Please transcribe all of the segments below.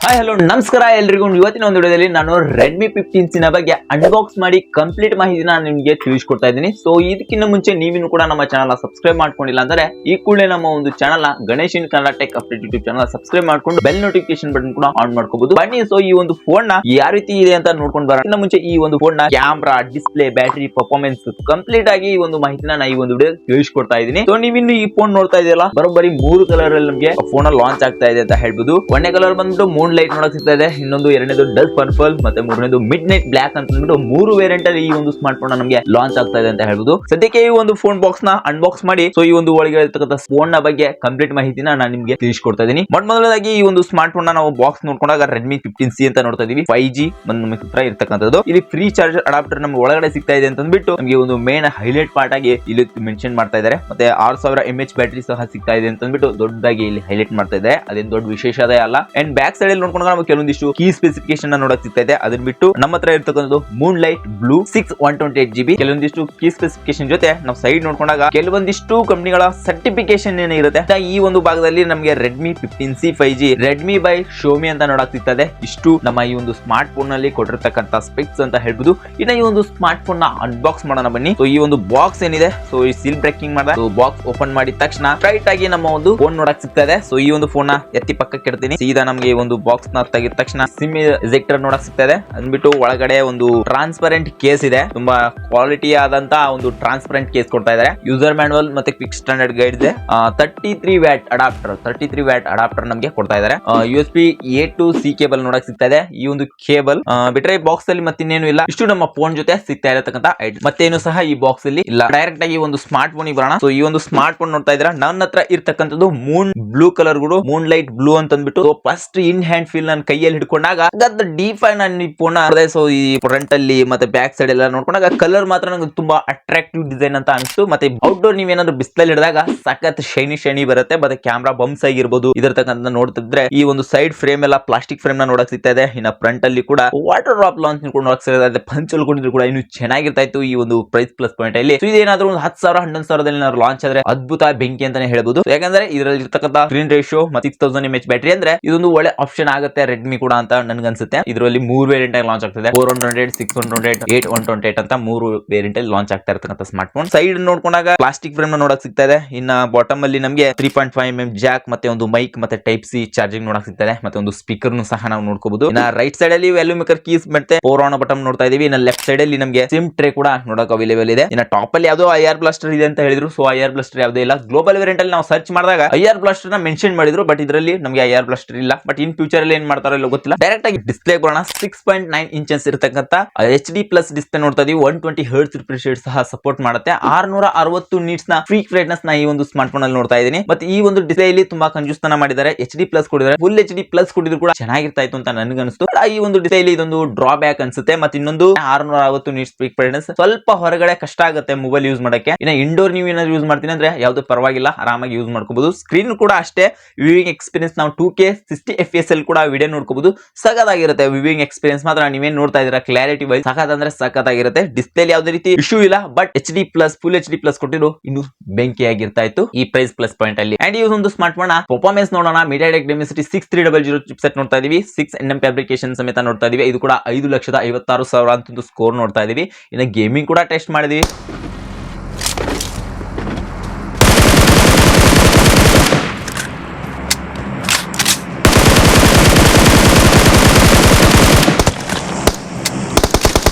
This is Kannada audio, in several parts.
ಹಾಯ್ ಹಲೋ ನಮಸ್ಕಾರ ಎಲ್ರಿಗೂ. ಇವತ್ತಿನ ಒಂದು ವಿಡಿಯೋದಲ್ಲಿ ನಾನು ರೆಡ್ಮಿ 15 ಬಗ್ಗೆ ಅನ್ಬಾಕ್ಸ್ ಮಾಡಿ ಕಂಪ್ಲೀಟ್ ಮಾಹಿತಿನ ನಿಮಗೆ ತಿಳಿಸ್ಕೊಡ್ತಾ ಇದ್ದೀನಿ. ಸೊ ಇದಕ್ಕಿಂತ ಮುಂಚೆ ನೀವಿನ್ನು ಕೂಡ ನಮ್ಮ ಚಾನಲ್ ಸಬ್ಸ್ಕ್ರೈಬ್ ಮಾಡ್ಕೊಂಡಿಲ್ಲ ಅಂದ್ರೆ ಈ ಕೂಡಲೇ ನಮ್ಮ ಒಂದು channel Ganeshan Kannada tech update YouTube channel subscribe ಮಾಡ್ಕೊಂಡು ಬೆಲ್ ನೋಟಿಫಿಕೇಶನ್ ಬಟನ್ ಕೂಡ ಆನ್ ಮಾಡ್ಕೋಬಹುದು. ಬನ್ನಿ ಸೊ ಈ ಒಂದು ಫೋನ್ ನ ಯಾವ ರೀತಿ ಇದೆ ಅಂತ ನೋಡ್ಕೊಂಡು ಬರೋಣ. ಇನ್ನು ಮುಂಚೆ ಈ ಒಂದು ಫೋನ್ ನ camera, display, battery, performance complete ಆಗಿ ಈ ಒಂದು ಮಾಹಿತಿನ ನಾ ಈ ಒಂದು ವಿಡಿಯೋ ತಿಳಿಸ್ಕೊಡ್ತಾ ಇದ್ದೀನಿ. ಸೊ ನೀವಿನ್ನು ಈ ಫೋನ್ ನೋಡ್ತಾ ಇದೆಯಲ್ಲ, ಬರೋಬ್ಬರಿ 3 ಕಲರ್ ಅಲ್ಲಿ ನಮಗೆ ಫೋನ್ ಲಾಂಚ್ ಆಗ್ತಾ ಇದೆ ಅಂತ ಹೇಳ್ಬೋದು. ಒಂದನೇ ಕಲರ್ ಬಂದ್ಬಿಟ್ಟು ಮೂನ್ ಲೈಟ್ ನೋಡಕ್ ಸಿಗ್ತಾ ಇದೆ, ಇನ್ನೊಂದು ಎರಡನೇದು ಡಲ್ ಪರ್ಪಲ್, ಮತ್ತೆ ಮೂರನೇದು ಮಿಡ್ ನೈಟ್ ಬ್ಲಾಕ್ ಅಂತ ಅಂದ್ಬಿಟ್ಟು 3 ವೇರಿಯಂಟ್ ಅಲ್ಲಿ ಈ ಒಂದು ಸ್ಮಾರ್ಟ್ ಫೋನ್ ನಮಗೆ ಲಾಂಚ್ ಆಗ್ತಾ ಇದೆ ಅಂತ ಹೇಳ್ಬೋದು. ಸದ್ಯಕ್ಕೆ ಈ ಒಂದು ಫೋನ್ ಬಾಕ್ಸ್ ನ ಅನ್ಬಾಕ್ಸ್ ಮಾಡಿ ಸೊ ಈ ಒಂದು ಒಳಗೆ ಇರತಕ್ಕಂತ ಫೋನ್ ನ ಬಗ್ಗೆ ಕಂಪ್ಲೀಟ್ ಮಾಹಿತಿನ ನಾನು ನಿಮಗೆ ತಿಳಿಸ್ಕೊಡ್ತಾ ಇದ್ದೀನಿ. ಮೊದಲನೇದಾಗಿ ಈ ಒಂದು ಸ್ಮಾರ್ಟ್ ಫೋನ್ ನ ನಾವು ಬಾಕ್ಸ್ ನೋಡ್ಕೊಂಡಾಗ ರೆಡ್ಮಿ 15C ಅಂತ ನೋಡ್ತಾ ಇದೀವಿ. 5G ನಮ್ಮ ಹತ್ರ ಇರತಕ್ಕಂಥದ್ದು. ಇಲ್ಲಿ ಫ್ರೀ ಚಾರ್ಜರ್ ಅಡಾಪ್ಟರ್ ನಮ್ಮ ಒಳಗಡೆ ಸಿಗ್ತಾ ಇದೆ ಅಂತ ಅಂದ್ಬಿಟ್ಟು ನಮಗೆ ಒಂದು ಮೇನ್ ಹೈಲೈಟ್ ಪಾರ್ಟ್ ಆಗಿ ಇಲ್ಲಿ ಮೆನ್ಷನ್ ಮಾಡ್ತಾ ಇದ್ದಾರೆ. ಮತ್ತೆ 6000 mAh ಬ್ಯಾಟರಿ ಸಹ ಸಿಗ್ತಾ ಇದೆ ಅಂತ ಅಂದ್ಬಿಟ್ಟು ದೊಡ್ಡದಾಗಿ ಇಲ್ಲಿ ಹೈಲೈಟ್ ಮಾಡ್ತಾ ಇದೆ. ಅದೇನು ದೊಡ್ಡ ವಿಶೇಷ ಅಲ್ಲ. ಅಂಡ್ ಬ್ಯಾಕ್ ಸೈಡ್ ಅಲ್ಲಿ ನೋಡ್ಕೊಂಡಾಗ ನಾವು ಕೆಲವೊಂದಿಷ್ಟು ಕೀ ಸ್ಪೆಸಿಫಿಕೇಶನ್ ನೋಡಕ್ ಸಿಗ್ತಾ ಇದೆ. ಅದನ್ನ ಬಿಟ್ಟು ನಮ್ಮ ಹತ್ರ ಇರ್ತಕ್ಕಂಥದ್ದು ಮೂನ್ ಲೈಟ್ ಬ್ಲೂ 128GB ಕೆಲವೊಂದಿಷ್ಟು ಕೀ ಸ್ಪೆಸಿಫಿಕೇಶನ್ ಜೊತೆ ನಾವು ಸೈಡ್ ನೋಡ್ಕೊಂಡಾಗ ಕೆಲವೊಂದಿಷ್ಟು ಕಂಪನಿಗಳ ಸರ್ಟಿಫಿಕೇಶನ್ ಏನಿರುತ್ತೆ. ಈ ಒಂದು ಭಾಗದಲ್ಲಿ ನಮಗೆ Redmi 15C 5G Redmi by show me ಅಂತ ನೋಡಕ್ ಸಿಗ್ತದೆ. ಇಷ್ಟು ನಮ್ಮ ಈ ಒಂದು ಸ್ಮಾರ್ಟ್ ಫೋನ್ ನಲ್ಲಿ ಕೊಟ್ಟಿರ್ತಕ್ಕಂಥ ಸ್ಪೆಕ್ಸ್ ಅಂತ ಹೇಳ್ಬೋದು. ಇನ್ನ ಈ ಒಂದು ಸ್ಮಾರ್ಟ್ ಫೋನ್ ನ ಅನ್ಬಾಕ್ಸ್ ಮಾಡೋಣ ಬನ್ನಿ. ಸೊ ಈ ಒಂದು ಬಾಕ್ಸ್ ಏನಿದೆ, ಸೊ ಈ ಸೀಲ್ ಬ್ರೇಕಿಂಗ್ ಮಾಡಿದ ಬಾಕ್ಸ್ ಓಪನ್ ಮಾಡಿದ ತಕ್ಷಣ ಸ್ಟ್ರೈಟ್ ಆಗಿ ನಮ್ಮ ಒಂದು ಫೋನ್ ನೋಡಕ್ ಸಿಗ್ತಾ ಇದೆ. ಸೊ ಈ ಒಂದು ಫೋನ್ ನ ಎತ್ತಿ ಪಕ್ಕಕ್ಕೆ ಇಡ್ತೀನಿ. ಸೀದಾ ನಮಗೆ ಒಂದು ಬಾಕ್ಸ್ ನ ತೆಗಿದ ತಕ್ಷಣ ಸಿಮ್ ಎಜೆಕ್ಟರ್ ನೋಡಕ್ ಸಿಗ್ತಾ ಇದೆ. ಅಂದ್ಬಿಟ್ಟು ಒಳಗಡೆ ಒಂದು ಟ್ರಾನ್ಸ್ಪರೆಂಟ್ ಕೇಸ್ ಇದೆ. ತುಂಬಾ ಕ್ವಾಲಿಟಿ ಆದಂತ ಒಂದು ಟ್ರಾನ್ಸ್ಪರೆಂಟ್ ಕೇಸ್ ಕೊಡ್ತಾ ಇದ್ದಾರೆ. ಯೂಸರ್ ಮ್ಯಾನುವಲ್ ಮತ್ತೆ ಕ್ವಿಕ್ ಸ್ಟ್ಯಾಂಡರ್ಡ್ ಗೈಡ್ ಇದೆ. 33 ವ್ಯಾಟ್ ಅಡಾಪ್ಟರ್ ನಮಗೆ ಕೊಡ್ತಾ ಇದ್ದಾರೆ. USB A to C cable ನೋಡಕ್ ಸಿಗ್ತಾ ಇದೆ. ಈ ಒಂದು ಕೇಬಲ್ ಬಿಟ್ರೆ ಬಾಕ್ಸ್ ಅಲ್ಲಿ ಮತ್ತಿನ್ನೇನು ಇಲ್ಲ. ಇಷ್ಟು ನಮ್ಮ ಫೋನ್ ಜೊತೆ ಸಿಗ್ತಾ ಇರತಕ್ಕಂತ ಐಟಮ್ ಮತ್ತೇನು ಸಹ ಈ ಬಾಕ್ಸ್ ಅಲ್ಲಿ ಇಲ್ಲ. ಡೈರೆಕ್ಟ್ ಆಗಿ ಒಂದು ಸ್ಮಾರ್ಟ್ ಫೋನ್ ಬರೋಣ. ಸೊ ಈ ಒಂದು ಸ್ಮಾರ್ಟ್ ಫೋನ್ ನೋಡ್ತಾ ಇದ್ದೀರಾ, ನನ್ನ ಹತ್ರ ಇರ್ತಕ್ಕಂಥದ್ದು ಮೂನ್ ಬ್ಲೂ ಕಲರ್ ಗಳು, ಮೂನ್ ಲೈಟ್ ಬ್ಲೂ ಅಂತ ಅಂದ್ಬಿಟ್ಟು ಫಸ್ಟ್ ಇನ್ ಹ್ಯಾಂಡ್ ಫೀಲ್ ನನ್ನ ಕೈಯಲ್ಲಿ ಹಿಡ್ಕೊಂಡಾಗ ಡಿಫೈನ್ ಫೋನ್. ಸೊ ಈ ಫ್ರಂಟ್ ಅಲ್ಲಿ ಮತ್ತೆ ಬ್ಯಾಕ್ ಸೈಡ್ ಎಲ್ಲ ನೋಡ್ಕೊಂಡಾಗ ಕಲರ್ ಮಾತ್ರ ನಂಗೆ ತುಂಬಾ ಅಟ್ರಾಕ್ಟಿವ್ ಡಿಸೈನ್ ಅಂತ ಅನಿಸ್ತು. ಮತ್ತೆ ಔಟ್ಡೋರ್ ನೀವೇನಾದ್ರು ಬಿಸಿಲಲ್ಲಿ ಹಿಡಿದಾಗ ಸಖತ್ ಶೈನಿ ಬರುತ್ತೆ. ಮತ್ತೆ ಕ್ಯಾಮ್ರಾ ಬಂಪ್ಸ್ ಆಗಿರ್ಬೋದು ಇದಿರ್ತಕ್ಕಂಥ ನೋಡ್ತಿದ್ರೆ ಈ ಒಂದು ಸೈಡ್ ಫ್ರೇಮ್ ಎಲ್ಲ ಪ್ಲಾಸ್ಟಿಕ್ ಫ್ರೇಮ್ ನ ನೋಡಕ್ ಸಿಗ್ತಾ ಇದೆ. ಇನ್ನ ಫ್ರಂಟ್ ಅಲ್ಲಿ ಕೂಡ ವಾಟರ್ ಡ್ರಾಪ್ ಲಾಂಚ್ ನೋಡಕ್ ಸಿಗ್ತಾ ಇದೆ. ಪಂಚಲ್ ಕೊಟ್ಟಿದ್ರು ಕೂಡ ಇನ್ನು ಚೆನ್ನಾಗಿರ್ತಾ ಇತ್ತು ಈ ಒಂದು ಪ್ರೈಸ್ ಪ್ಲಸ್ ಪಾಯಿಂಟ್ ಅಲ್ಲಿ. ಸೊ ಇದೇನಾದ್ರೂ ಒಂದು 10,000 11,000 ಲಾಂಚ್ ಆದ್ರೆ ಅದ್ಭುತ ಬೆಂಕಿ ಅಂತಾನೆ ಹೇಳ್ಬೋದು. ಯಾಕಂದ್ರೆ ಇದರಲ್ಲಿ ಇರ್ತಕ್ಕಂಥ ಸ್ಕ್ರೀನ್ ರೇಷಿಯೋ ಮತ್ತೆ 6000 mAh ಬ್ಯಾಟರಿ ಅಂದ್ರೆ ಇದೊಂದು ಒಳ್ಳೆ ಆಪ್ಷನ್ ಆಗುತ್ತೆ ರೆಡ್ಮಿ ಕೂಡ ಅಂತ ನನ್ಗನ್ಸುತ್ತೆ. ಇದರಲ್ಲಿ 3 ವೇರಿಯಂಟ್ ಆಗಿ ಲಾಂಚ್ ಆಗ್ತದೆ. 400, 600, 828 ಅಂತ 3 ವೇರಿಯಂಟ್ ಅಲ್ಲಿ ಲಾಂಚ್ ಆಗ್ತಾ ಇರತಕ್ಕಂಥ ಸ್ಮಾರ್ಟ್ ಫೋನ್. ಸೈಡ್ ನೋಡ್ಕೊಂಡಾಗ ಪ್ಲಾಸ್ಟಿಕ್ ಫ್ರೇಮ್ ನ ನೋಡಕ್ ಸಿಗ್ತಾ ಇದೆ. ಇನ್ನ ಬಾಟಮ್ ಅಲ್ಲಿ ನಮಗೆ 3.5mm ಜಾಕ್ ಮತ್ತೆ ಒಂದು ಮೈಕ್ ಮತ್ತೆ ಟೈಪ್ ಸಿ ಚಾರ್ಜಿಂಗ್ ನೋಡಕ್ ಸಿಗ್ತಾ ಇದೆ. ಮತ್ತೆ ಒಂದು ಸ್ಪೀಕರ್ ಸಹ ನಾವು ನೋಡ್ಕೋಬಹುದು. ಇನ್ನ ರೈಟ್ ಸೈಡ್ ಅಲ್ಲಿ ವ್ಯಾಲ್ಯೂ ಮೇಕರ್ ಕೀಸ್ ಮತ್ತೆ ಪವರ್ ಆನ್ ಬಟನ್ ನೋಡ್ತಾ ಇದೀವಿ. ಇನ್ನ ಲೆಫ್ಟ್ ಸೈಡ್ ಅಲ್ಲಿ ನಮಗೆ ಸಿಮ್ ಟ್ರೇ ಕೂಡ ನೋಡಕ್ ಅವೈಲೇಬಲ್ ಇದೆ. ಇನ್ನ ಟಾಪ್ ಅಲ್ಲಿ ಯಾವ್ದೋ IR ಬ್ಲಾಸ್ಟರ್ ಇದೆ ಅಂತ ಹೇಳಿದ್ರು. ಸೊ IR ಬ್ಲಾಸ್ಟರ್ ಯಾವುದೇ ಇಲ್ಲ. ಗ್ಲೋಬಲ್ ವೇರಿಯಂಟ್ ಅಲ್ಲಿ ನಾವು ಸರ್ಚ್ ಮಾಡಿದಾಗ IR ಬ್ಲಾಸ್ಟರ್ ನ ಮೆನ್ಷನ್ ಮಾಡಿದ್ರು, ಬಟ್ ಇದರಲ್ಲಿ ನಮಗೆ IR ಬ್ಲಾಸ್ಟರ್ ಇಲ್ಲ. ಬಟ್ ಇನ್ ಫ್ಯೂಚರ್ ಅಲ್ಲಿ ಏನ್ ಮಾಡ್ತಾರೋ ಇಲ್ಲ ಗೊತ್ತಿಲ್ಲ. ಡೈರೆಕ್ಟ್ ಆಗಿ ಡಿಸ್ಪ್ಲೇ ಬರೋಣ. 6.9 ಇಂಚಸ್ ಇರತಕ್ಕಂತ HD ಪ್ಲಸ್ ಡಿಸ್ಪ್ಲೇ ನೋಡ್ತಾ ಇದೀವಿ. 120 Hz ರಿಫ್ರೆಶ್ ರೇಟ್ ಸಹ ಸಪೋರ್ಟ್ ಮಾಡುತ್ತೆ. 660 ನೀಟ್ಸ್ ನ ಫ್ರೀ ಬ್ರೈಟ್ನೆಸ್ ನ ಈ ಒಂದು ಸ್ಮಾರ್ಟ್ ಫೋನ್ ಅಲ್ಲಿ ನೋಡ್ತಾ ಇದೀನಿ. ಮತ್ತೆ ಈ ಒಂದು ಡಿಸ್ಪ್ಲೇ ಇಲ್ಲಿ ತುಂಬಾ ಕಂಜೂಸ್ ತನ ಮಾಡಿದ್ದಾರೆ. HD ಪ್ಲಸ್ ಕೊಡಿದ್ದಾರೆ. ಫುಲ್ HD ಪ್ಲಸ್ ಕೊಟ್ಟಿದ್ರು ಕೂಡ ಚೆನ್ನಾಗಿರ್ತಾ ಇತ್ತು ಅಂತ ನನಗೆ ಅನಿಸ್ತು. ಈ ಒಂದು ಡಿಸ್ಪ್ಲೇ ಇಲ್ಲಿ ಇದೊಂದು ಡ್ರಾ ಬ್ಯಾಕ್ ಅನ್ಸುತ್ತೆ. ಮತ್ತೆ ಇನ್ನೊಂದು 660 ನೀಟ್ಸ್ ಫ್ರೀ ಬ್ರೈಟ್ನೆಸ್ ಸ್ವಲ್ಪ ಹೊರಗಡೆ ಕಷ್ಟ ಆಗುತ್ತೆ ಮೊಬೈಲ್ ಯೂಸ್ ಮಾಡಕ್ಕೆ. ಇನ್ನ ಇಂಡೋರ್ ನೀವು ಏನಾದ್ರು ಯೂಸ್ ಮಾಡ್ತೀನಿ ಅಂದ್ರೆ ಯಾವ್ದು ಪರವಾಗಿಲ್ಲ, ಆರಾಮಾಗಿ ಯೂಸ್ ಮಾಡ್ಕೋಬಹುದು. ಸ್ಕ್ರೀನ್ ಕೂಡ ಅಷ್ಟೇ ವಿವಿಂಗ್ ಎಕ್ಸ್ಪೀರಿಯನ್ಸ್ ನಾವು 2K 60 FPS ಅಲ್ಲಿ ಕೂಡ ವಿಡಿಯೋ ನೋಡ್ಕೋಬಹುದು. ಸಖತ್ತಾಗಿರುತ್ತೆ ವಿವಿಂಗ್ ಎಕ್ಸ್ಪೀರಿಯನ್ಸ್ ಮಾತ್ರ. ನೀವೇನ್ ನೋಡ್ತಾ ಇದೀರಾ ಕ್ಲಾರಿಟಿ ವೈಸ್ ಸಖತ್ ಅಂದ್ರೆ ಸಖತ್ತಾಗಿರುತ್ತೆ. ಡಿಸ್ಪ್ಲೇ ಯಾವುದೇ ರೀತಿ ಇಶ್ಯೂ ಇಲ್ಲ. But HD plus full HD plus ಕೊಟ್ಟಿರೋ ಇನ್ನು ಬೆಂಕಿ ಆಗಿರ್ತಾ ಇತ್ತು ಈ ಪ್ರೈಸ್ ಪ್ಲಸ್ ಪಾಯಿಂಟ್ ಅಲ್ಲಿ. ಅಂಡ್ ಈ ಒಂದು ಸ್ಮಾರ್ಟ್ ಫೋನ್ ಪರ್ಫಾರ್ಮೆನ್ಸ್ ನೋಡೋಣ. MediaTek Dimensity 6300 ಚಿಪ್ಸೆಟ್ ನೋಡ್ತಾ ಇದೀವಿ. 6nm ಫ್ಯಾಬ್ರಿಕೇಶನ್ ಸಮೇತ ನೋಡ್ತಾ ಇದೀವಿ. ಇದು ಕೂಡ 5,56,000 ಅಂತ ಸ್ಕೋರ್ ನೋಡ್ತಾ ಇದೀವಿ. ಇನ್ನು ಗೇಮಿಂಗ್ ಕೂಡ ಟೆಸ್ಟ್ ಮಾಡಿದೀವಿ.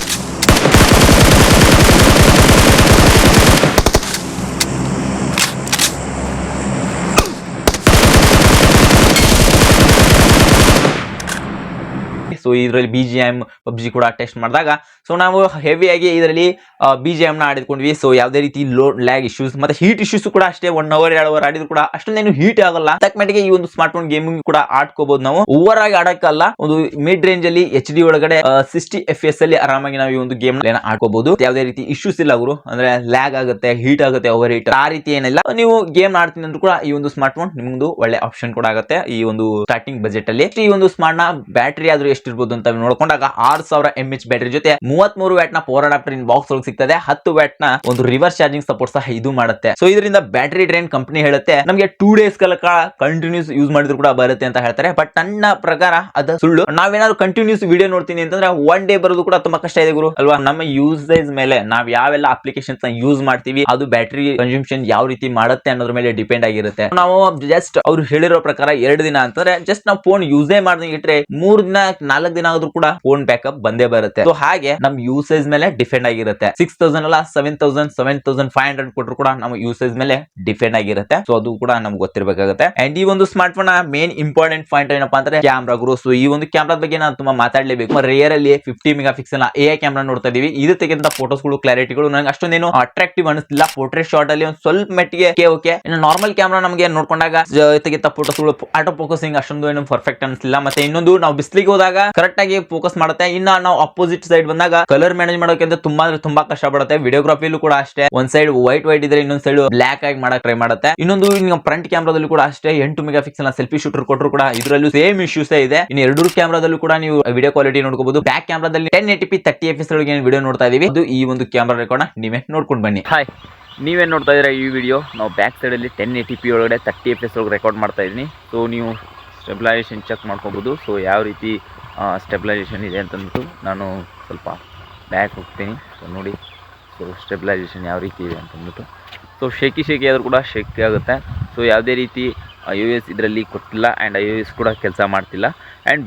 ಸೊ ಇದರಲ್ಲಿ BGM PUBG ಕೂಡ ಟೆಸ್ಟ್ ಮಾಡಿದಾಗ ಸೊ ನಾವು ಹೆವಿಯಾಗಿ ಇದರಲ್ಲಿ BGM ನ ಆಡಿದ್ಕೊಂಡ್ವಿ. ಸೊ ಯಾವುದೇ ರೀತಿ ಲೋಡ್ ಲ್ಯಾಗ್ ಇಶ್ಯೂಸ್ ಮತ್ತೆ ಹೀಟ್ ಇಶ್ಯೂಸ್ ಕೂಡ ಅಷ್ಟೇ 1 hour 2 hour ಆಡಿದ್ರು ಕೂಡ ಅಷ್ಟೊಂದೇನು ಹೀಟ್ ಆಗಲ್ಲ. ತಕ್ಕಮಟ್ಟಿಗೆ ಈ ಒಂದು ಸ್ಮಾರ್ಟ್ ಫೋನ್ ಗೇಮಿಂಗ್ ಕೂಡ ಆಡ್ಕೋಬಹುದು ನಾವು. ಓವರ್ ಆಗಿ ಆಡಕ್ಕಲ್ಲ, ಒಂದು ಮಿಡ್ ರೇಂಜ್ ಅಲ್ಲಿ HD ಒಳಗಡೆ 60 FPS ಅಲ್ಲಿ ಆರಾಮಾಗಿ ನಾವು ಈ ಒಂದು ಗೇಮ್ ಆಡ್ಕೋಬಹುದು. ಯಾವುದೇ ರೀತಿ ಇಶ್ಯೂಸ್ ಇಲ್ಲ ಗುರು. ಅಂದ್ರೆ ಲ್ಯಾಗ್ ಆಗುತ್ತೆ, ಹೀಟ್ ಆಗುತ್ತೆ, ಓವರ್ ಹೀಟ್ ಆ ರೀತಿ ಏನಿಲ್ಲ. ನೀವು ಗೇಮ್ ಆಡ್ತೀನಿ ಅಂದ್ರೂ ಕೂಡ ಈ ಒಂದು ಸ್ಮಾರ್ಟ್ ಫೋನ್ ನಿಮ್ದು ಒಳ್ಳೆ ಆಪ್ಷನ್ ಕೂಡ ಆಗುತ್ತೆ ಈ ಒಂದು ಸ್ಟಾರ್ಟಿಂಗ್ ಬಜೆಟ್ ಅಲ್ಲಿ. ಈ ಒಂದು ಸ್ಮಾರ್ಟ್ ನ ಬ್ಯಾಟರಿ ಆದ್ರೂ ಎಷ್ಟು ಎಷ್ಟಿರ್ಬೋದು ಅಂತ ನೋಡ್ಕೊಂಡಾಗ 6000 mAh ಬ್ಯಾಟರಿ ಜೊತೆ 33 ವ್ಯಾಟ್ ನ ಪವರ್ ಅಡಾಪ್ಟರ್ ಇನ್ ಬಾಕ್ಸ್ ಒಳಗೆ ಸಿಗ್ತದೆ. 10 ವ್ಯಾಟ್ ನ ಒಂದು ರಿವರ್ಸ್ ಚಾರ್ಜಿಂಗ್ ಸಪೋರ್ಟ್ ಸಹ ಇದು ಮಾಡುತ್ತೆ. ಸೊ ಇದರಿಂದ ಬ್ಯಾಟರಿ ಡ್ರೈನ್ ಕಂಪನಿ ಹೇಳುತ್ತೆ ನಮಗೆ 2 ಡೇಸ್ ಕಂಟಿನ್ಯೂಸ್ ಯೂಸ್ ಮಾಡಿದ್ರು ಕೂಡ ಬರುತ್ತೆ ಅಂತ ಹೇಳ್ತಾರೆ. ಬಟ್ ನನ್ನ ಪ್ರಕಾರ ಅದು ಸುಳ್ಳು. ನಾವೇನಾದ್ರು ಕಂಟಿನ್ಯೂಸ್ ವಿಡಿಯೋ ನೋಡ್ತೀನಿ ಅಂತಂದ್ರೆ 1 ಡೇ ಬರೋದು ಕೂಡ ತುಂಬಾ ಕಷ್ಟ ಇದೆ ಗುರು ಅಲ್ವಾ. ನಮ್ಮ ಯೂಸೇಜ್ ಮೇಲೆ ನಾವ್ ಯಾವೆಲ್ಲ ಅಪ್ಲಿಕೇಶನ್ಸ್ ನ ಯೂಸ್ ಮಾಡ್ತೀವಿ ಅದು ಬ್ಯಾಟರಿ ಕನ್ಸಂಪ್ಷನ್ ಯಾವ ರೀತಿ ಮಾಡುತ್ತೆ ಅನ್ನೋದ್ರ ಮೇಲೆ ಡಿಪೆಂಡ್ ಆಗಿರುತ್ತೆ. ನಾವು ಜಸ್ಟ್ ಅವ್ರು ಹೇಳಿರೋ ಪ್ರಕಾರ 2 ದಿನ ಅಂತಂದ್ರೆ ಜಸ್ಟ್ ನಾವು ಫೋನ್ ಯೂಸೇ ಮಾಡ್ದಂಗೆ ಇಟ್ರೆ 3 ದಿನ 4 ದಿನ ಆದ್ರೂ ಕೂಡ ಫೋನ್ ಬ್ಯಾಕಪ್ ಬಂದೇ ಬರುತ್ತೆ. ಸೊ ಹಾಗೆ ನಮ್ ಯೂಸೇಜ್ ಮೇಲೆ ಡಿಪೆಂಡ್ ಆಗಿರುತ್ತೆ. 6000 ಅಲ್ಲ 7000 7500 ಕೊಟ್ಟರು ಕೂಡ ನಮ್ಮ ಯೂಸೇಜ್ ಮೇಲೆ ಡಿಪೆಂಡ್ ಆಗಿರುತ್ತೆ. ಸೊ ಅದು ಕೂಡ ನಮ್ಗೆ ಗೊತ್ತಿರಬೇಕಾಗುತ್ತೆ. ಅಂಡ್ ಈ ಒಂದು smart phone main important point ಏನಪ್ಪಾ ಅಂದ್ರೆ ಕ್ಯಾಮ್ರಾ ಗುರು. ಸೊ ಈ ಒಂದು ಕ್ಯಾಮ್ರಾ ಬಗ್ಗೆ ನಾನು ತುಂಬಾ ಮಾತಾಡ್ಲೇಬೇಕು. ರೇರ್ ಅಲ್ಲಿ 50 ಮೆಗಾ ಪಿಕ್ಸೆಲ್ AI ಕ್ಯಾಮ್ರಾ ನೋಡ್ತಾ ಇದೀವಿ. ಇದು ತೆಗೆದ ಫೋಟೋಸ್ಗಳು ಕ್ಲಾರಿಟಿಗಳು ನನಗೆ ಅಷ್ಟೊಂದೇನು ಅಟ್ರಾಕ್ಟಿವ್ ಅನಿಸ್ತಿಲ್ಲ. ಪೋರ್ಟ್ರೇಟ್ ಶಾಟ್ ಅಲ್ಲಿ ಒಂದು ಸ್ವಲ್ಪ ಮೆಟ್ಟಿಗೆ ಓಕೆ. ಇನ್ನು ನಾರ್ಮಲ್ ಕ್ಯಾಮ್ರಾ ನಮಗೆ ನೋಡ್ಕೊಂಡಾಗ ತೆಗೆದ ಫೋಟೋಸ್ಗಳು ಆಟೋ ಫೋಕಸಿಂಗ್ ಅಷ್ಟೊಂದು ಏನು ಪರ್ಫೆಕ್ಟ್ ಅನಿಸ್ತಿಲ್ಲ. ಮತ್ತೆ ಇನ್ನೊಂದು ನಾವು ಬಿಸ್ಲಿಗೆ ಹೋದಾಗ ಕರೆಕ್ಟ್ ಆಗಿ ಫೋಕಸ್ ಮಾಡುತ್ತೆ. ಇನ್ನ ನಾವು ಅಪೋಸಿಟ್ ಸೈಡ್ ಬಂದಾಗ ಕಲರ್ ಮ್ಯಾನೇಜ್ ಮಾಡೋಕೆ ಅಂತ ತುಂಬಾ ಕಷ್ಟ ಪಡುತ್ತೆ. ವಿಡಿಯೋಗ್ರಫಿಲೂ ಕೂಡ ಅಷ್ಟೇ ಒಂದ್ ಸೈಡ್ ವೈಟ್ ಇದ್ರೆ ಇನ್ನೊಂದ್ ಸೈಡ್ ಬ್ಲಾಕ್ ಆಗಿ ಮಾಡಕ್ ಟ್ರೈ ಮಾಡುತ್ತೆ. ಇನ್ನೊಂದು ಫ್ರಂಟ್ ಕ್ಯಾಮ್ರಾದಲ್ಲೂ ಕೂಡ ಅಷ್ಟೇ 8 ಮೆಗಾ ಪಿಕ್ಸೆಲ್ ಸೆಲ್ಫಿ ಶೂಟರ್ ಕೊಟ್ಟರು ಕೂಡ ಇದರಲ್ಲೂ ಸೇಮ್ ಇಶ್ಯೂಸ್ ಇದೆ. ಇನ್ನು 2 ಕ್ಯಾಮ್ರಾದಲ್ಲೂ ಕೂಡ ನೀವು ವಿಡಿಯೋ ಕ್ವಾಲಿಟಿ ನೋಡ್ಕೋಬಹುದು. ಬ್ಯಾಕ್ ಕ್ಯಾಮ್ರಾದಲ್ಲಿ 1080p 30fps ಒಳಗೆ ವಿಡಿಯೋ ನೋಡ್ತಾ ಇದೀವಿ. ಅದು ಈ ಒಂದು ಕ್ಯಾಮ್ರಾ ರೆಕಾರ್ಡ್ ನೀವೇ ನೋಡ್ಕೊಂಡು ಬನ್ನಿ. ಹಾಯ್, ನೀವೇನ್ ನೋಡ್ತಾ ಇದೀರಾ ಈ ವಿಡಿಯೋ? ನಾವು ಬ್ಯಾಕ್ ಸೈಡ್ ಅಲ್ಲಿ 1080p ಒಳಗಡೆ 30fps ಒಳಗೆ ರೆಕಾರ್ಡ್ ಮಾಡ್ತಾ ಇದೀನಿ. ಸೊ ನೀವು ಸ್ಟೆಬಿಲೈಸೇಷನ್ ಚೆಕ್ ಮಾಡ್ಕೋಬಹುದು. ಸೊ ಯಾವ ರೀತಿ ಸ್ಟೆಬಿಲೈಸೇಷನ್ ಇದೆ ಅಂತಂದ್ಬಿಟ್ಟು ನಾನು ಸ್ವಲ್ಪ ಬ್ಯಾಕ್ ಹೋಗ್ತೀನಿ. ಸೊ ನೋಡಿ, ಸೊ ಸ್ಟೆಬಿಲೈಸೇಷನ್ ಯಾವ ರೀತಿ ಇದೆ ಅಂತಂದ್ಬಿಟ್ಟು. ಸೊ ಶೇಕಿ ಆದರೂ ಕೂಡ ಶೇಕಿ ಆಗುತ್ತೆ. ಸೊ ಯಾವುದೇ ರೀತಿ iOS ಇದರಲ್ಲಿ ಕೊಟ್ಟಿಲ್ಲ ಆ್ಯಂಡ್ iOS ಕೂಡ ಕೆಲಸ ಮಾಡ್ತಿಲ್ಲ. ಆ್ಯಂಡ್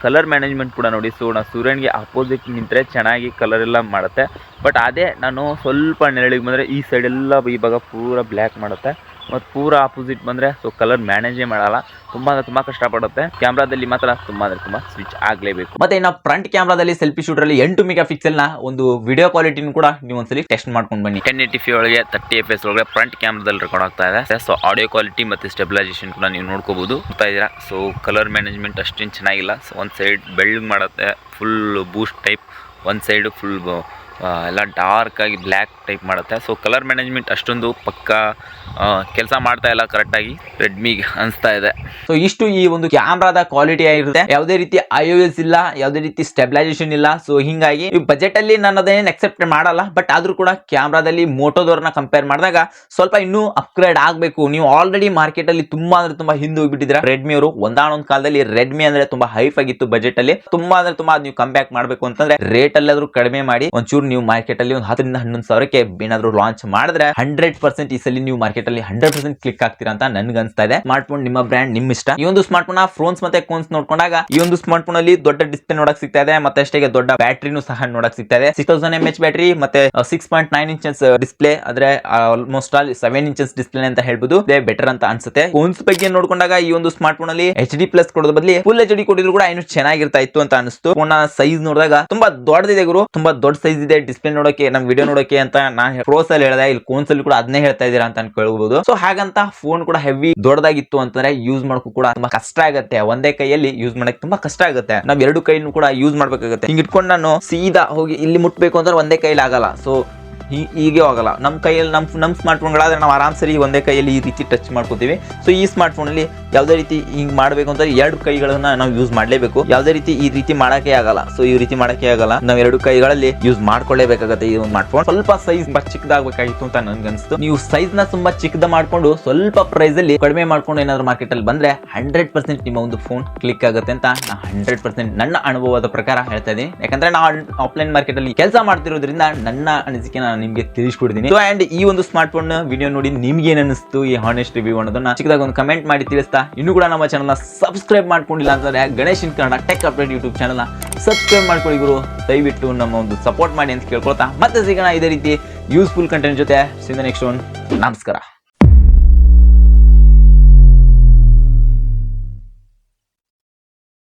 ಕಲರ್ ಮ್ಯಾನೇಜ್ಮೆಂಟ್ ಕೂಡ ನೋಡಿ. ಸೊ ನಾನು ಸೂರ್ಯನಿಗೆ ಅಪೋಸಿಟ್ ನಿಂತರೆ ಚೆನ್ನಾಗಿ ಕಲರ್ ಎಲ್ಲ ಮಾಡುತ್ತೆ. ಬಟ್ ಅದೇ ನಾನು ಸ್ವಲ್ಪ ನೆರಳಿಗೆ ಬಂದರೆ ಈ ಸೈಡೆಲ್ಲ ಈ ಭಾಗ ಪೂರ ಬ್ಲ್ಯಾಕ್ ಮಾಡುತ್ತೆ. ಮತ್ತು ಪೂರ ಆಪೋಸಿಟ್ ಬಂದರೆ ಸೊ ಕಲರ್ ಮ್ಯಾನೇಜೇ ಮಾಡಲ್ಲ. ತುಂಬ ಕಷ್ಟಪಡುತ್ತೆ. ಕ್ಯಾಮ್ರಾದಲ್ಲಿ ಮಾತ್ರ ತುಂಬ ಸ್ವಿಚ್ ಆಗಲೇಬೇಕು. ಮತ್ತೆ ಇನ್ನು ಫ್ರಂಟ್ ಕ್ಯಾಮ್ರಾದಲ್ಲಿ ಸೆಲ್ಫಿ ಶೂಟರಲ್ಲಿ 8 ಮೆಗಾ ಪಿಕ್ಸೆಲ್ನ ಒಂದು ವಿಡಿಯೋ ಕ್ವಾಲಿಟಿನೂ ಕೂಡ ನೀವು ಒಂದ್ಸಲಿ ಟೆಸ್ಟ್ ಮಾಡ್ಕೊಂಡು ಬನ್ನಿ. 1080p ಒಳಗೆ 30fps ಒಳಗೆ ಫ್ರಂಟ್ ಕ್ಯಾಮ್ರಾದಲ್ಲಿ ರೆಕಾರ್ಡ್ ಆಗ್ತಾ ಇದೆ. ಸೊ ಆಡಿಯೋ ಕ್ವಾಲಿಟಿ ಮತ್ತು ಸ್ಟೆಬಿಲೈಸೇಷನ್ ಕೂಡ ನೀವು ನೋಡ್ಕೋಬಹುದು. ನೋಡ್ತಾ ಇದ್ದೀರಾ. ಸೊ ಕಲರ್ ಮ್ಯಾನೇಜ್ಮೆಂಟ್ ಅಷ್ಟೇನು ಚೆನ್ನಾಗಿಲ್ಲ. ಸೊ ಒಂದು ಸೈಡ್ ಬೆಳ್ಳಗೆ ಮಾಡುತ್ತೆ, ಫುಲ್ ಬೂಸ್ಟ್ ಟೈಪ್. ಒಂದು ಸೈಡು ಫುಲ್ ಎಲ್ಲ ಡಾರ್ಕ್ ಆಗಿ ಬ್ಲ್ಯಾಕ್ ಟೈಪ್ ಮಾಡುತ್ತೆ. ಸೊ ಕಲರ್ ಮ್ಯಾನೇಜ್ಮೆಂಟ್ ಅಷ್ಟೊಂದು ಪಕ್ಕಾ ಕೆಲಸ ಮಾಡ್ತಾ ಇಲ್ಲ ಕರೆಕ್ಟಾಗಿ ರೆಡ್ಮಿಗೆ ಅನಿಸ್ತಾ ಇದೆ. ಸೊ ಇಷ್ಟು ಈ ಒಂದು ಕ್ಯಾಮ್ರಾದ ಕ್ವಾಲಿಟಿ ಆಗಿರುತ್ತೆ. ಯಾವುದೇ ರೀತಿ iOS ಇಲ್ಲ, ಯಾವುದೇ ರೀತಿ ಸ್ಟೆಬಿಲೈಸೇಷನ್ ಇಲ್ಲ. ಸೊ ಹಿಂಗಾಗಿ ಈ ಬಜೆಟ್ ಅಲ್ಲಿ ನಾನು ಅದೇನು ಎಕ್ಸೆಪ್ಟ್ ಮಾಡಲ್ಲ. ಬಟ್ ಆದ್ರೂ ಕೂಡ ಕ್ಯಾಮ್ರಾದಲ್ಲಿ ಮೋಟೋದವ್ರನ್ನ ಕಂಪೇರ್ ಮಾಡಿದಾಗ ಸ್ವಲ್ಪ ಇನ್ನೂ ಅಪ್ಗ್ರೇಡ್ ಆಗಬೇಕು. ನೀವು ಆಲ್ರೆಡಿ ಮಾರ್ಕೆಟ್ ಅಲ್ಲಿ ತುಂಬಾ ಹಿಂದೆ ಹೋಗ್ಬಿಟ್ಟಿದ್ರೆ. ರೆಡ್ಮಿ ಅವರು ಒಂದಾನೊಂದು ಕಾಲದಲ್ಲಿ ರೆಡ್ಮಿ ಅಂದ್ರೆ ತುಂಬಾ ಹೈಫ್ ಆಗಿತ್ತು. ಬಜೆಟ್ ಅಲ್ಲಿ ತುಂಬಾ ನೀವು ಕಮ್ ಬ್ಯಾಕ್ ಮಾಡಬೇಕು ಅಂತಂದ್ರೆ ರೇಟ್ ಅಲ್ಲಾದ್ರೂ ಕಡಿಮೆ ಮಾಡಿ ಒಂಚೂರು ನೀವು ಮಾರ್ಕೆಟ್ ಅಲ್ಲಿ ಒಂದು 10 ರಿಂದ 11 ಸಾವಿರಕ್ಕೆ ಏನಾದ್ರು ಲಾಂಚ್ ಮಾಡಿದ್ರೆ 100% ಈ ಸಲ ನೀವು ಮಾರ್ಕೆಟ್ ಅಲ್ಲಿ 100% ಕ್ಲಿಕ್ ಆಗ್ತೀರಾ ಅಂತ ನನ್ಗೆ ಅನ್ಸ್ತಾ ಇದೆ. ಸ್ಮಾರ್ಟ್ ಫೋನ್ ನಿಮ್ಮ ಬ್ರ್ಯಾಂಡ್ ನಿಮ್ ಇಷ್ಟ. ಈ ಒಂದು ಸ್ಮಾರ್ಟ್ ಫೋನ್ ಫ್ರೋನ್ಸ್ ಮತ್ತೆ ಕೋನ್ಸ್ ನೋಡ್ಕೊಂಡಾಗ ಈ ಒಂದು ಸ್ಮಾರ್ಟ್ ಫೋನ್ ಅಲ್ಲಿ ದೊಡ್ಡ ಡಿಸ್ಪ್ಲೇ ನೋಡಕ್ ಸಿಗ್ತಾ ಇದೆ. ಮತ್ತೆ ಅಷ್ಟೇ ದೊಡ್ಡ ಬ್ಯಾಟ್ರಿನೂ ಸಹ ನೋಡಕ್ ಸಿಗ್ತಾ ಇದೆ. 6000 mAh ಬ್ಯಾಟ್ರಿ ಮತ್ತೆ 6.9 ಇಂಚಸ್ ಡಿಸ್ಪ್ಲೇ ಆದ್ರೆ ಆಲ್ಮೋಸ್ಟ್ ಆಲ್ 7 ಇಂಚಸ್ ಡಿಸ್ಪ್ಲೇ ಅಂತ ಹೇಳ್ಬೋದು. ಇದೇ ಬೆಟರ್ ಅಂತ ಅನ್ಸುತ್ತೆ. ಕೋನ್ಸ್ ಬಗ್ಗೆ ನೋಡ್ಕೊಂಡಾಗ ಈ ಒಂದು ಸ್ಮಾರ್ಟ್ ಫೋನ್ ಅಲ್ಲಿ HD+ ಕೊಡೋದ್ ಬದಲಿ ಫುಲ್ HD ಕೊಟ್ಟಿದ್ರು ಕೂಡ ಇನ್ನೂ ಚೆನ್ನಾಗಿರ್ತಾ ಇತ್ತು ಅಂತ ಅನಿಸ್ತು. ಫೋನ್ ಸೈಜ್ ನೋಡಿದಾಗ ತುಂಬಾ ದೊಡ್ಡದಿದೆ ಗುರು. ತುಂಬಾ ದೊಡ್ಡ ಸೈಜ್ ಇದೆ. ಡಿಸ್ಪ್ಲೇ ನೋಡೋಕೆ ನಮ್ ವಿಡಿಯೋ ನೋಡೋಕೆ ಅಂತ ನಾನು ಪ್ರೋಸ್ ಅಲ್ಲಿ ಹೇಳಿದೆ. ಇಲ್ಲಿ ಕೋನ್ಸ್ ಅಲ್ಲಿ ಕೂಡ ಅದನ್ನೇ ಹೇಳ್ತಾ ಇದೀರಾ ಅಂತ ಕೇಳಬಹುದು. ಸೊ ಹಾಗಂತ ಫೋನ್ ಕೂಡ ಹೆವಿ ದೊಡ್ಡದಾಗಿತ್ತು ಅಂತಂದ್ರೆ ಯೂಸ್ ಮಾಡೋಕು ಕೂಡ ತುಂಬಾ ಕಷ್ಟ ಆಗುತ್ತೆ. ಒಂದೇ ಕೈಯಲ್ಲಿ ಯೂಸ್ ಮಾಡಕ್ ತುಂಬಾ ಕಷ್ಟ ಆಗುತ್ತೆ. ನಾವ್ 2 ಕೈನೂ ಕೂಡ ಯೂಸ್ ಮಾಡ್ಬೇಕಾಗುತ್ತೆ. ಹಿಂಗ್ ಇಟ್ಕೊಂಡು ನಾನು ಸೀದಾ ಹೋಗಿ ಇಲ್ಲಿ ಮುಟ್ಬೇಕು ಅಂದ್ರೆ ಒಂದೇ ಕೈಲಿ ಆಗಲ್ಲ. ಸೊ ಹೀಗೆ ಹೋಗಲ್ಲ. ನಮ್ಮ ಕೈಯಲ್ಲಿ ನಮ್ಮ ಸ್ಮಾರ್ಟ್ ಫೋನ್ಗಳಾದ್ರೆ ನಾವು ಆರಾಮ್ ಸರಿ ಒಂದೇ ಕೈಯಲ್ಲಿ ಈ ರೀತಿ ಟಚ್ ಮಾಡ್ಕೋತೀವಿ. ಸೊ ಈ ಸ್ಮಾರ್ಟ್ ಫೋನ್ ಅಲ್ಲಿ ಯಾವುದೇ ರೀತಿ ಹಿಂಗ್ ಮಾಡಬೇಕು ಅಂತ 2 ಕೈಗಳನ್ನ ನಾವು ಯೂಸ್ ಮಾಡಲೇಬೇಕು. ಯಾವುದೇ ರೀತಿ ಈ ರೀತಿ ಮಾಡಕ್ಕೆ ಆಗಲ್ಲ. ಸೊ ಈ ರೀತಿ ಮಾಡಕ್ಕೆ ಆಗಲ್ಲ. ನಾವು 2 ಕೈಗಳಲ್ಲಿ ಯೂಸ್ ಮಾಡ್ಕೊಳ್ಳೇಬೇಕಾಗುತ್ತೆ. ಈ ಒಂದು ಸ್ಮಾರ್ಟ್ ಫೋನ್ ಸ್ವಲ್ಪ ಸೈಜ್ ಚಿಕ್ಕದಾಗಬೇಕಾಗಿತ್ತು ಅಂತ ನನ್ಗೆ ಅನಿಸ್ತು. ನೀವು ಸೈಜ್ ನ ತುಂಬಾ ಚಿಕ್ಕದ ಮಾಡ್ಕೊಂಡು ಸ್ವಲ್ಪ ಪ್ರೈಸ್ ಅಲ್ಲಿ ಕಡಿಮೆ ಮಾಡ್ಕೊಂಡು ಏನಾದ್ರು ಮಾರ್ಕೆಟ್ ಅಲ್ಲಿ ಬಂದ್ರೆ 100% ನಿಮ್ಮ ಒಂದು ಫೋನ್ ಕ್ಲಿಕ್ ಆಗುತ್ತೆ ಅಂತ ನಾನು 100% ನನ್ನ ಅನುಭವದ ಪ್ರಕಾರ ಹೇಳ್ತಾ ಇದೀನಿ. ಯಾಕಂದ್ರೆ ನಾವು ಆಫ್ಲೈನ್ ಮಾರ್ಕೆಟ್ ಅಲ್ಲಿ ಕೆಲಸ ಮಾಡ್ತಿರೋದ್ರಿಂದ ನನ್ನ ಅನಿಸಿಕೆ ನಾನು ನಿಮ್ಗೆ ತಿಳಿಸ್ಕೊಡ್ತೀನಿ. ಸೊ ಅಂಡ್ ಈ ಒಂದು ಸ್ಮಾರ್ಟ್ ಫೋನ್ ವಿಡಿಯೋ ನೋಡಿ ನಿಮ್ಗೆ ಏನ್ ಅನಿಸ್ತು, ಈ ಹಾನೆಸ್ಟ್ ರಿವ್ಯೂ ಅನ್ನೋದನ್ನ ಚಿಕ್ಕದಾಗ ಒಂದು ಕಮೆಂಟ್ ಮಾಡಿ ತಿಳಿಸ್ತಾ, ಇನ್ನು ಕೂಡ ನಮ್ಮ ಚಾನಲ್ ನ ಸಬ್ಸ್ಕ್ರೈಬ್ ಮಾಡ್ಕೊಂಡಿಲ್ಲ ಅಂತಂದ್ರೆ Ganesh in Kannada tech update YouTube channel ನ ಸಬ್ಸ್ಕ್ರೈಬ್ ಮಾಡ್ಕೊಳ್ಳಿ ಗುರು. ದಯವಿಟ್ಟು ನಮ್ಮ ಒಂದು ಸಪೋರ್ಟ್ ಮಾಡಿ ಅಂತ ಕೇಳ್ಕೊಳ್ತಾ ಮತ್ತೆ ಸಿಗೋಣ ಇದೇ ರೀತಿ ಯೂಸ್ಫುಲ್ ಕಂಟೆಂಟ್ ಜೊತೆ. Next one. ನಮಸ್ಕಾರ.